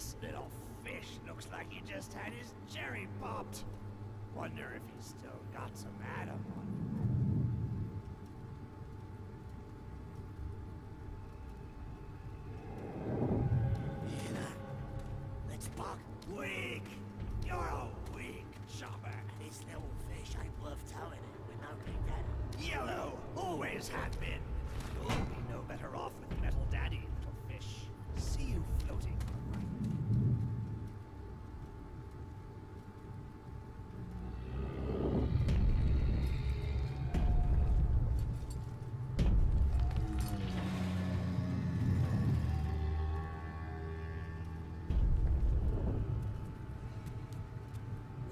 This little fish looks like he just had his cherry popped. Wonder if he's still got some Adam on him. Let's buck. Weak. You're a weak chopper. This little fish ain't worth towing it with no big daddy. Yellow always had been. You'll be no better off with Metal Daddy, little fish. See you floating.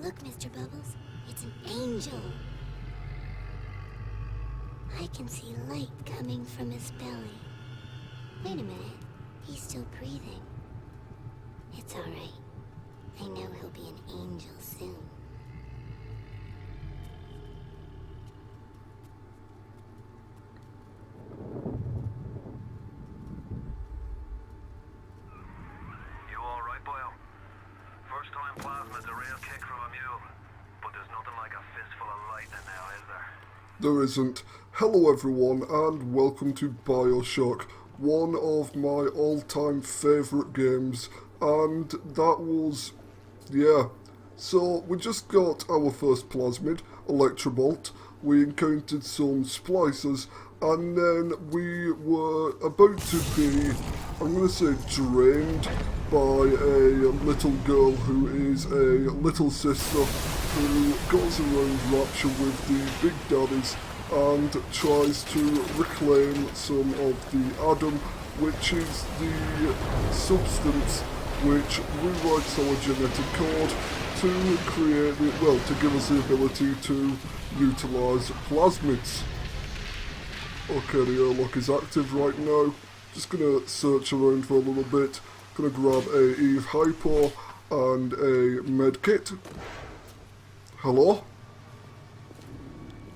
Look, Mr. Bubbles, it's an angel. I can see light coming from his belly. Wait a minute, he's still breathing. It's all right. I know he'll be an angel soon. You all right, boyo? First time plasma's a real kick from a mule, but there's nothing like a fistful of lightning now, is there? There isn't. Hello everyone and welcome to Bioshock, one of my all-time favourite games, and that was, so we just got our first plasmid, Electrobolt, we encountered some splicers, and then we were about to be, I'm going to say drained by a little girl who is a little sister who goes around Rapture with the big daddies and tries to reclaim some of the Adam, which is the substance which rewrites our genetic code to create to give us the ability to utilise plasmids. Okay, the airlock is active right now. Just gonna search around for a little bit. Gonna grab a Eve Hypo and a medkit. Hello?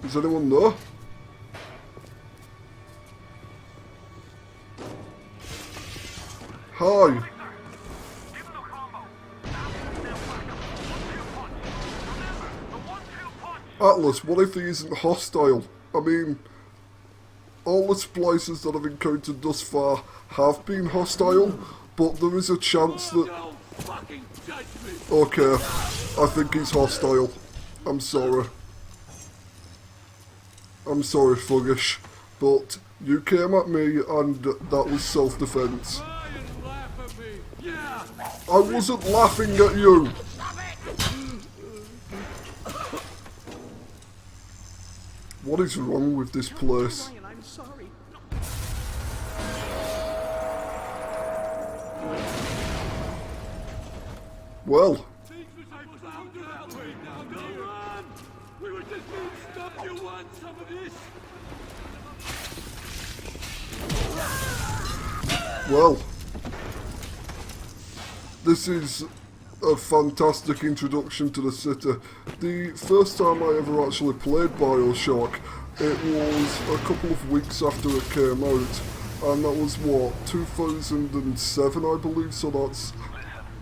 Is anyone there? Hi. Atlas, what if he isn't hostile? I mean, all the splicers that I've encountered thus far have been hostile, but there is a chance that... Okay, I think he's hostile. I'm sorry. I'm sorry, Fuggish, but you came at me and that was self-defense. I wasn't laughing at you! What is wrong with this place? Well. Well. This is a fantastic introduction to the city. The first time I ever actually played Bioshock, it was a couple of weeks after it came out, and that was what, 2007 I believe, so that's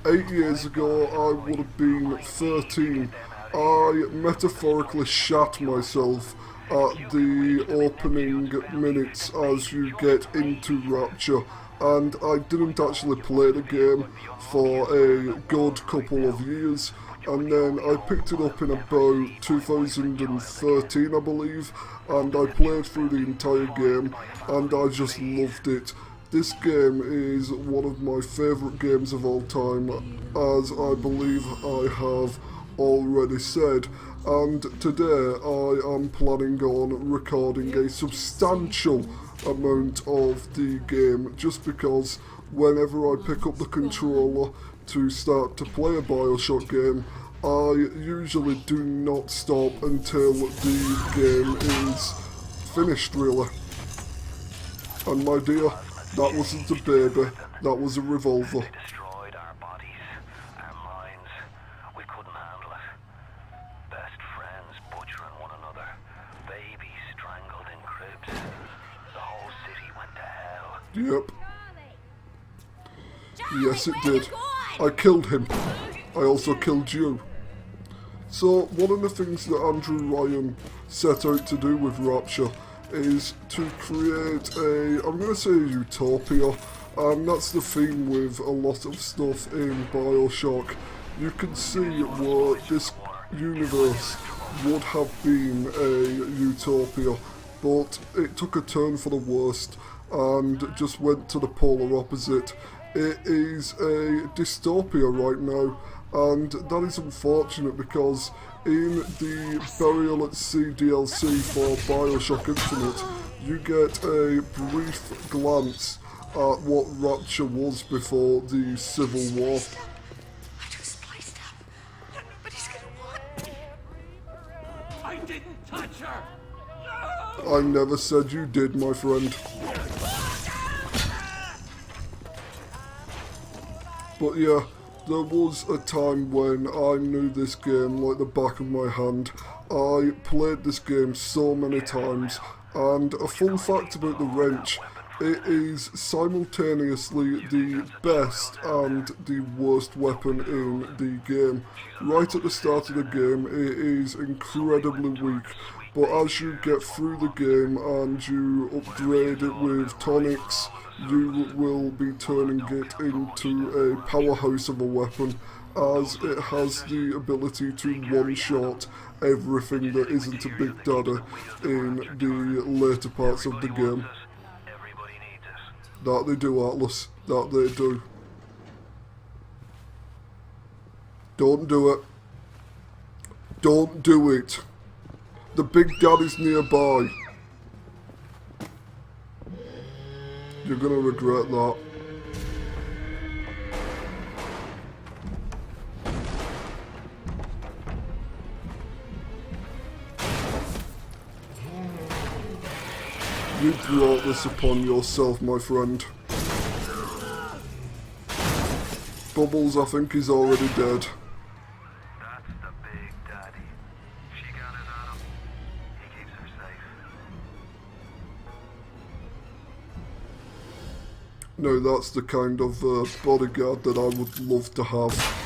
8 years ago. I would have been 13. I metaphorically shat myself at the opening minutes as you get into Rapture, and I didn't actually play the game for a good couple of years, and then I picked it up in about 2013 I believe, and I played through the entire game and I just loved it. This game is one of my favourite games of all time, as I believe I have already said, and today I am planning on recording a substantial amount of the game, just because whenever I pick up the controller to start to play a Bioshock game, I usually do not stop until the game is finished, really. And my dear, that wasn't a baby, that was a revolver. Destroyed our bodies, our minds. We couldn't handle it. Best friends butchering one another. Babies strangled in cribs. The whole city went to hell. Yep. Yes, it did. I killed him. I also killed you. So one of the things that Andrew Ryan set out to do with Rapture is to create I'm going to say a utopia, and that's the theme with a lot of stuff in Bioshock. You can see where this universe would have been a utopia, but it took a turn for the worst and just went to the polar opposite. It is a dystopia right now, and that is unfortunate because in the Burial at Sea DLC for Bioshock Infinite, you get a brief glance at what Rapture was before the Civil War. I didn't touch her! I never said you did, my friend. But yeah, there was a time when I knew this game like the back of my hand. I played this game so many times, and a fun fact about the wrench, it is simultaneously the best and the worst weapon in the game. Right at the start of the game, it is incredibly weak, but as you get through the game and you upgrade it with tonics, you will be turning it into a powerhouse of a weapon, as it has the ability to one-shot everything that isn't a Big Daddy in the later parts of the game. That they do, Atlas. That they do. Don't do it. Don't do it. The Big Daddy's nearby. You're gonna regret that. You brought this upon yourself, my friend. Bubbles, I think he's already dead. That's the Big Daddy. She got it on him. He keeps her safe. No, that's the kind of bodyguard that I would love to have.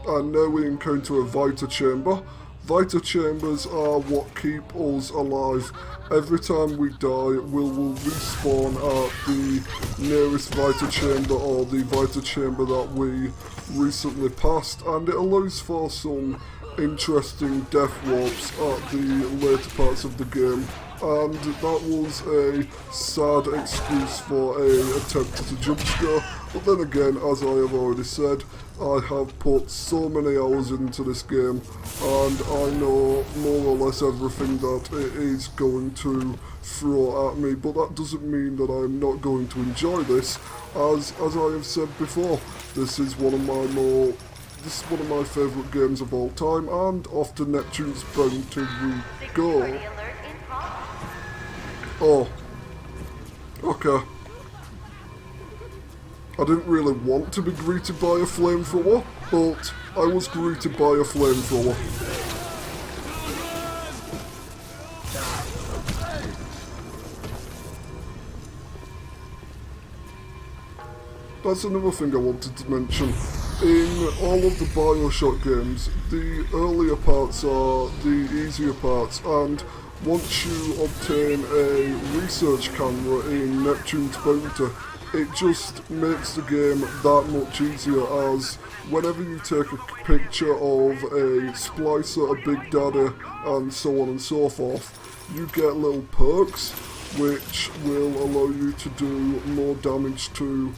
And now we encounter a Vita Chamber. Vita Chambers are what keep us alive. Every time we die, we will respawn at the nearest Vita Chamber or the Vita Chamber that we recently passed, and it allows for some interesting death warps at the later parts of the game. And that was a sad excuse for a attempt at a jump scare, but then again, as I have already said, I have put so many hours into this game, and I know more or less everything that it is going to throw at me, but that doesn't mean that I'm not going to enjoy this, as I have said before, this is one of my favourite games of all time, and off to Neptune's bound to go. Oh. Okay. I didn't really want to be greeted by a flamethrower, but I was greeted by a flamethrower. That's another thing I wanted to mention. In all of the Bioshock games, the earlier parts are the easier parts, and once you obtain a research camera in Neptune's Bounty, it just makes the game that much easier, as whenever you take a picture of a splicer, a Big Daddy, and so on and so forth, you get little perks which will allow you to do more damage to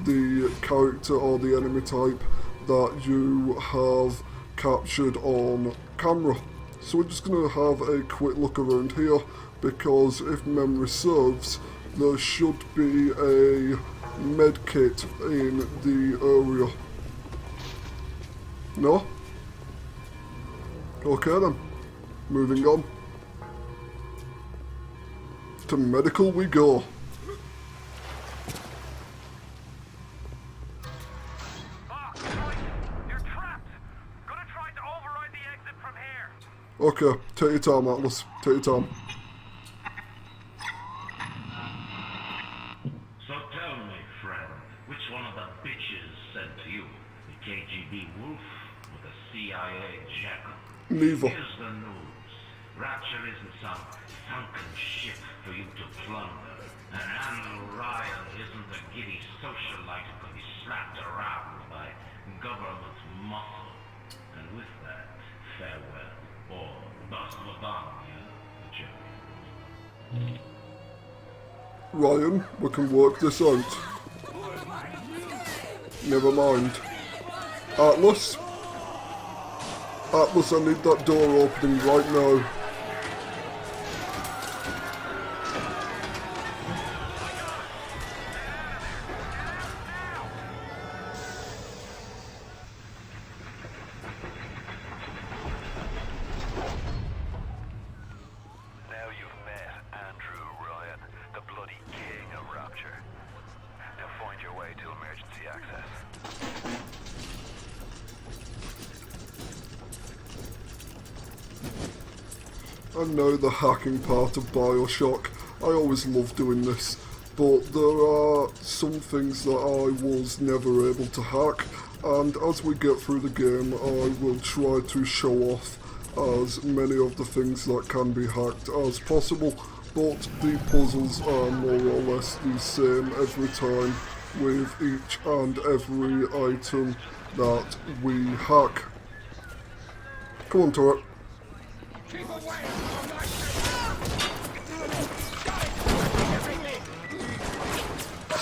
the character or the enemy type that you have captured on camera. So we're just going to have a quick look around here, because if memory serves, there should be a med kit in the area. No? Okay then. Moving on. To medical we go. You're trapped. Gonna try to override the exit from here. Okay, take your time, Atlas. Take your time. CIA jackal. Neither. Here's the news. Rapture isn't some sunken ship for you to plunder. And Andrew Ryan isn't a giddy socialite who can be slapped around by government muscle. And with that, farewell, or bust the bomb, Jerry. Ryan, we can work this out. Never mind. Atlas? Atlas, I need that door opening right now. Now you've met Andrew Ryan, the bloody king of Rapture. Now find your way to emergency access. I know the hacking part of Bioshock. I always love doing this, but there are some things that I was never able to hack, and as we get through the game I will try to show off as many of the things that can be hacked as possible, but the puzzles are more or less the same every time with each and every item that we hack. Come on, turret.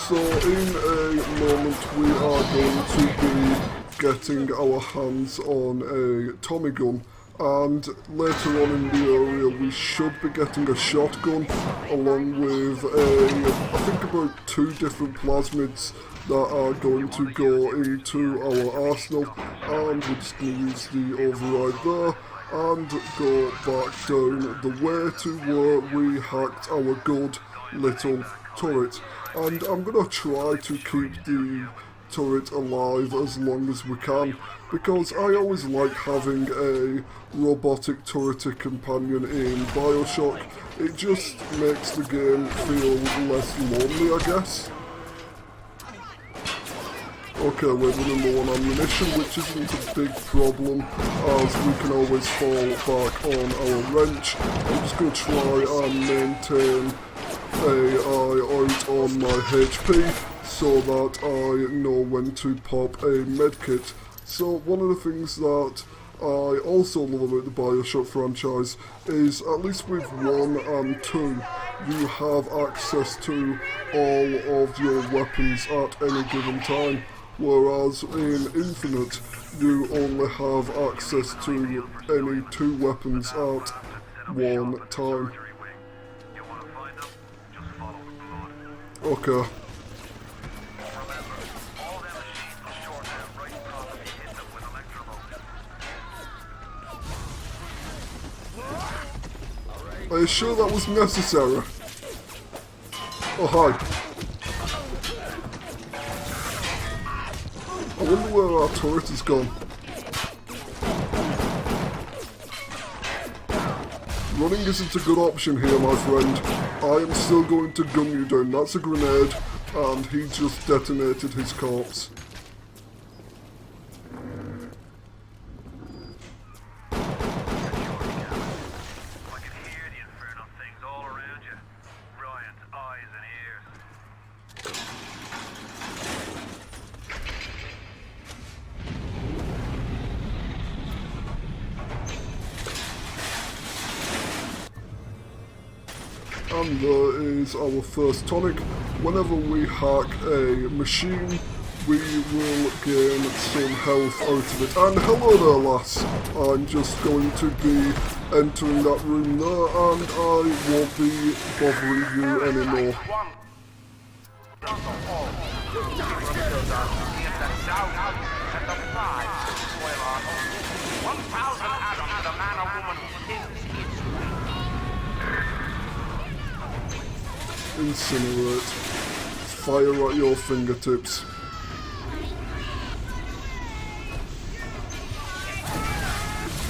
So in a moment we are going to be getting our hands on a Tommy gun, and later on in the area we should be getting a shotgun along with I think about 2 different plasmids that are going to go into our arsenal, and we're just going to use the override there and go back down the way to where we hacked our good little turret. And I'm going to try to keep the turret alive as long as we can, because I always like having a robotic turret companion in Bioshock. It just makes the game feel less lonely, I guess. Okay, we're running low on ammunition, which isn't a big problem, as we can always fall back on our wrench. I'm just going to try and maintain an eye out on my HP so that I know when to pop a medkit. So one of the things that I also love about the Bioshock franchise is, at least with 1 and 2, you have access to all of your weapons at any given time, whereas in Infinite you only have access to any 2 weapons at one time. Okay. Are you sure that was necessary? Oh, hi. I wonder where our turret has gone. Running isn't a good option here, my friend. I am still going to gun you down. That's a grenade, and he just detonated his corpse. And there is our first tonic. Whenever we hack a machine, we will gain some health out of it. And hello there, lass. I'm just going to be entering that room there, and I won't be bothering you anymore. Incinerate. Fire at your fingertips.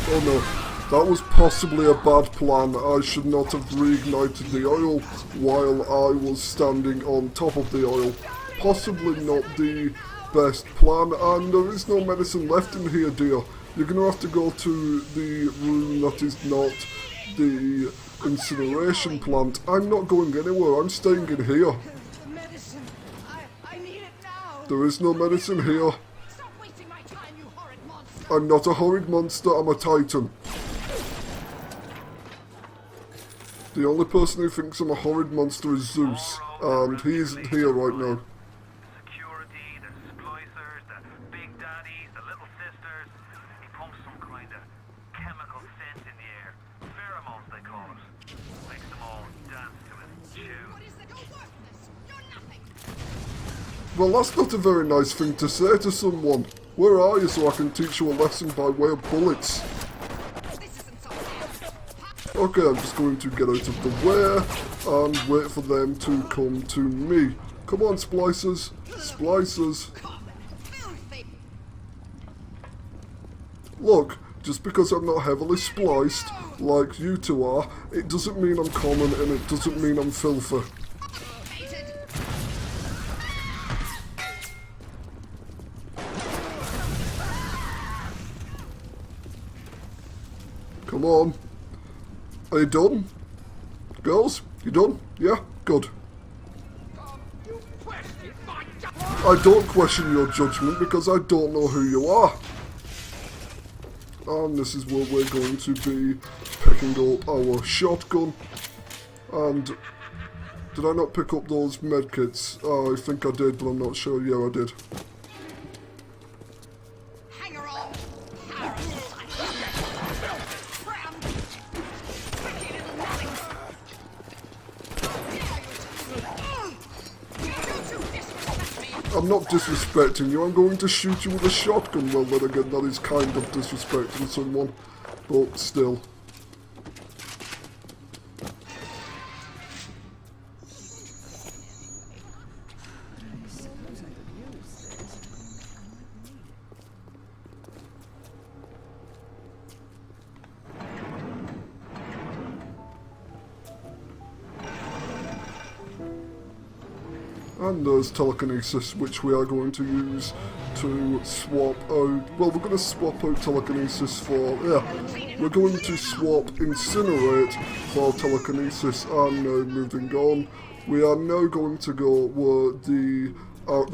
Oh no, that was possibly a bad plan. I should not have reignited the oil while I was standing on top of the oil. Possibly not the best plan, and there is no medicine left in here, dear. you're going to have to go to the room that is not the incineration plant. I'm not going anywhere, I'm staying in here. The medicine. I need it now. There is no medicine here. Stop wasting my time, you horrid monster. I'm not a horrid monster, I'm a Titan. The only person who thinks I'm a horrid monster is Zeus, and he isn't here right now. Security, the splicers, the big daddies, the little sisters. He pumps some kind of chemical scent in the air. Pheromones, they call it. Makes them all dance to his tune. What is the worthless? You're nothing. Well, that's not a very nice thing to say to someone. Where are you so I can teach you a lesson by way of bullets? This isn't so bad. Okay, I'm just going to get out of the way and wait for them to come to me. Come on, splicers. Splicers. Filthy. Look, just because I'm not heavily spliced, like you two are, it doesn't mean I'm common and it doesn't mean I'm filthy. Hated. Come on. Are you done? Girls, you done? Yeah? Good. You question my I don't question your judgment because I don't know who you are. And this is where we're going to be picking up our shotgun. And did I not pick up those medkits? I think I did, but I'm not sure. Yeah, I did. hanger on. Parasite. Cram. Tricky little nothings. You two disrespect me. I'm not disrespecting you. I'm going to shoot you with a shotgun. Well, then again, that is kind of disrespecting someone. But still. And there's telekinesis, which we are going to use to swap out. Well, we're going to swap out telekinesis for. Yeah, we're going to swap incinerate for telekinesis. And now moving on, we are now going to go where the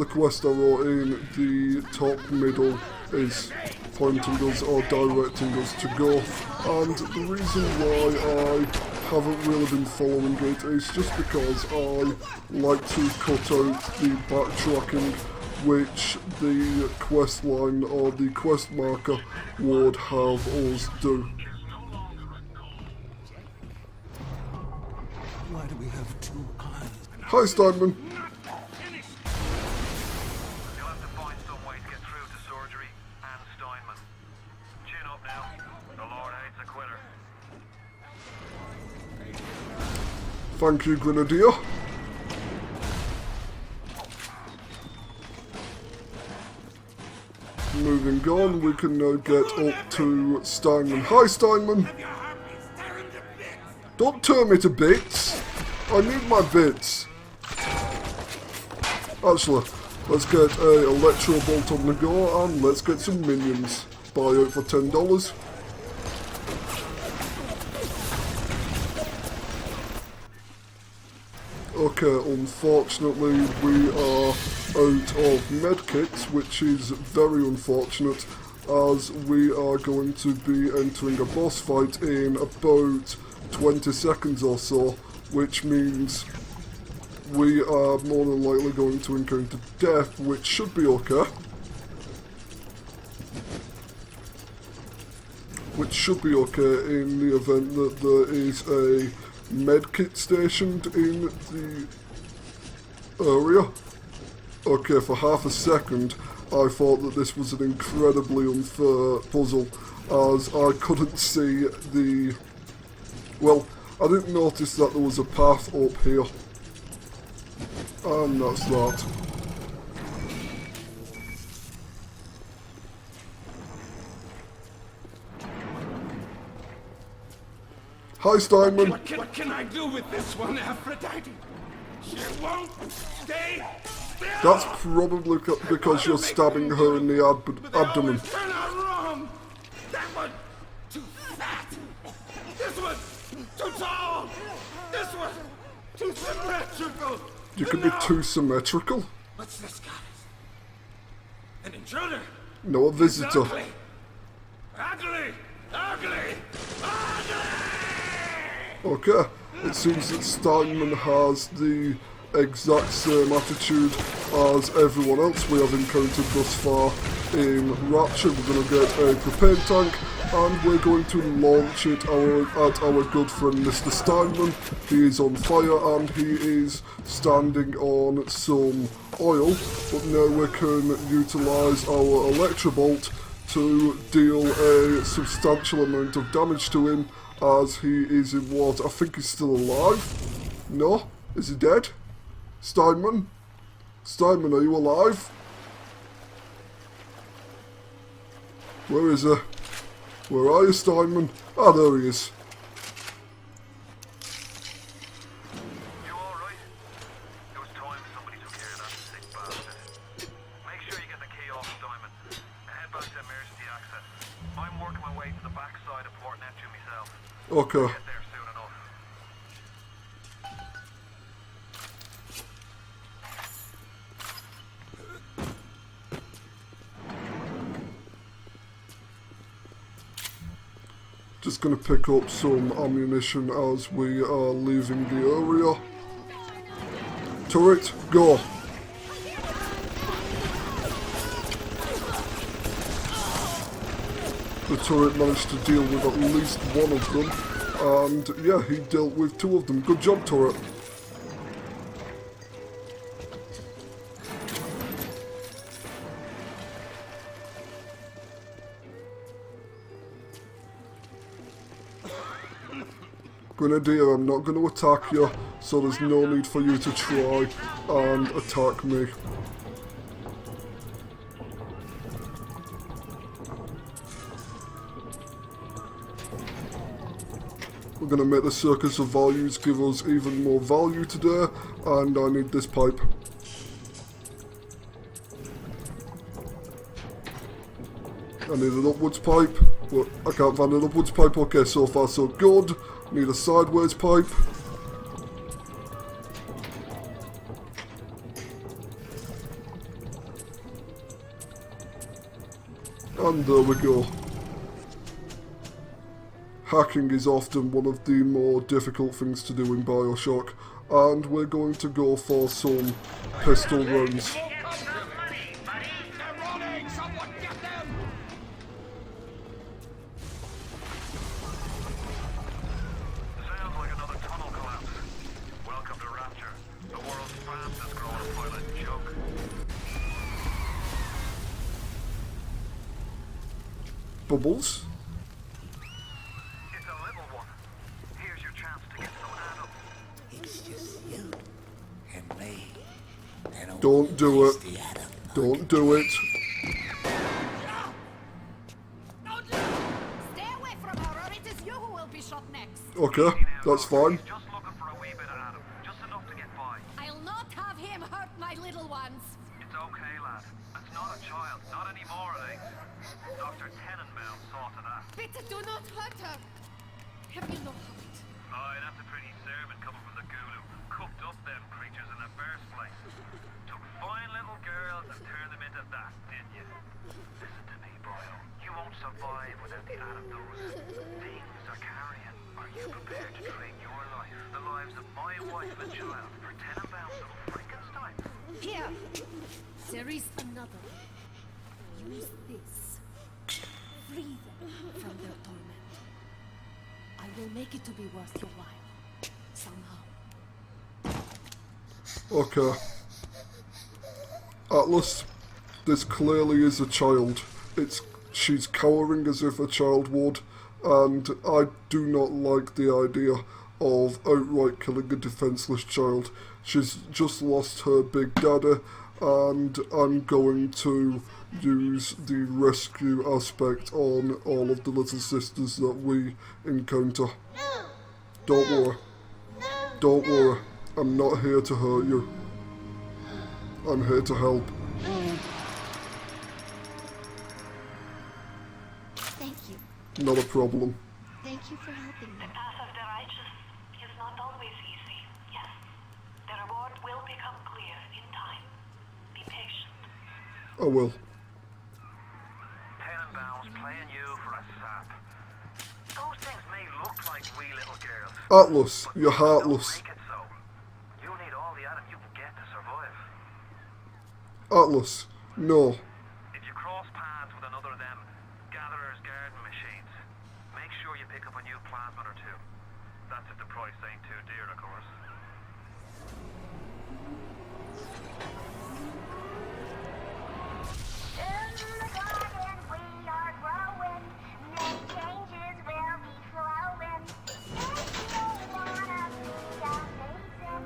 quest arrow in the top middle is pointing us or directing us to go. And the reason why I haven't really been following it is just because I like to cut out the backtracking which the quest line or the quest marker would have us do. Why do we have two eyes? Hi Steinman. You'll have to find some way to get through to surgery and Steinman. Chin up now. The Lord hates a quitter. Thank you, Grenadier. Moving on, we can now get up to Steinman. Hi Steinman. Don't turn me to bits. I need my bits. Actually, let's get a electro bolt on the go and let's get some minions. Buy out for $10. Okay, unfortunately we are out of medkits, which is very unfortunate as we are going to be entering a boss fight in about 20 seconds or so, which means we are more than likely going to encounter death, which should be okay. Which should be okay in the event that there is a medkit stationed in the area. Okay, for half a second I thought that this was an incredibly unfair puzzle as I couldn't see the... Well, I didn't notice that there was a path up here. And that's that. Hi Steinman. What can I do with this one, Aphrodite? She won't stay still. That's probably because you're stabbing her in the abdomen. Turn her wrong. That one too fat. This one too tall. This one too symmetrical. You can be too symmetrical. What's this, guys? An intruder? No, a visitor. Ugly. Ugly. Ugly. Ugly. Okay, it seems that Steinman has the exact same attitude as everyone else we have encountered thus far in Rapture. We're going to get a propane tank and we're going to launch it at our good friend Mr. Steinman. He is on fire and he is standing on some oil, but now we can utilise our Electrobolt to deal a substantial amount of damage to him as he is in water. I think he's still alive. No? Is he dead? Steinman? Steinman, are you alive? Where is he? Where are you, Steinman? Ah, there he is. You alright? It was time somebody took care of that sick bastard. Make sure you get the key off Steinman and head back to emergency access. I'm working my way to the backside of Port Neptune myself. Okay. Get there soon enough. Just gonna pick up some ammunition as we are leaving the area. Turret, go! The turret managed to deal with at least one of them, and yeah, he dealt with two of them. Good job, turret. Grenadier, I'm not going to attack you, so there's no need for you to try and attack me. We're going to make the Circus of Values give us even more value today, and I need this pipe. I need an upwards pipe. Well, I can't find an upwards pipe. Okay, so far so good. Need a sideways pipe. And there we go. Hacking is often one of the more difficult things to do in Bioshock, and we're going to go for some pistol rounds. Sounds like another tunnel collapse. Welcome to Rapture, the world's fastest growing pilot joke. Bubbles? It's a little one. Here's your chance to get some adult. It's just you and me. And Don't do it. the Adam. Don't do it. Stay away from her, or it is you who will be shot next. Okay, that's fine. He's just looking for a wee bit of Adam, just enough to get by. I'll not have him hurt my little ones. It's okay, lad. That's not a child, not anymore, it ain't. Dr. Tenenbaum saw to that. Bitte do not hurt her. Have you no heart? Aye, that's a pretty sermon coming from the ghoul who cooked up them creatures in the first place. Took fine little girls and turned them into that, didn't you? Listen to me, boyo. You won't survive without the Adam those things are carrying. Are you prepared to trade your life, the lives of my wife and child, for Tenenbaum's little Frankenstein? Here. There is another. Use this. Free them from their torment. I will make it to be worth your while. Somehow. Okay. Atlas, this clearly is a child. She's cowering as if a child would, and I do not like the idea of outright killing a defenseless child. She's just lost her big daddy, and I'm going to use the rescue aspect on all of the little sisters that we encounter. Don't worry. Don't worry. I'm not here to hurt you. I'm here to help. Thank you. Not a problem. Thank you for helping me. The path of the righteous is not always easy, yes. The reward will become clear in time. Be patient. I will. Tenenbaums playing you for a sap. Those things may look like wee little girls. Atlas, you're Don't heartless. make it so. You need all the Adam you can get to survive. Atlas, no. If you cross paths with another of them gatherer's garden machines, make sure you pick up a new plasmid or two. That's if the price ain't too dear, of course. In the garden we are growing, many changes will be flowing. If you wanna be amazing,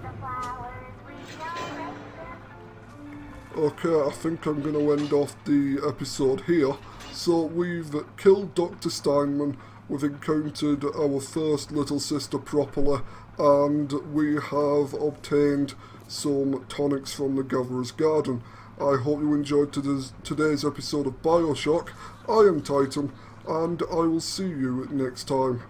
the flowers we are raising. Okay, I think I'm going to end off the episode here. So we've killed Dr. Steinman, we've encountered our first little sister properly, and we have obtained some tonics from the Gatherer's Garden. I hope you enjoyed today's episode of Bioshock. I am Titan, and I will see you next time.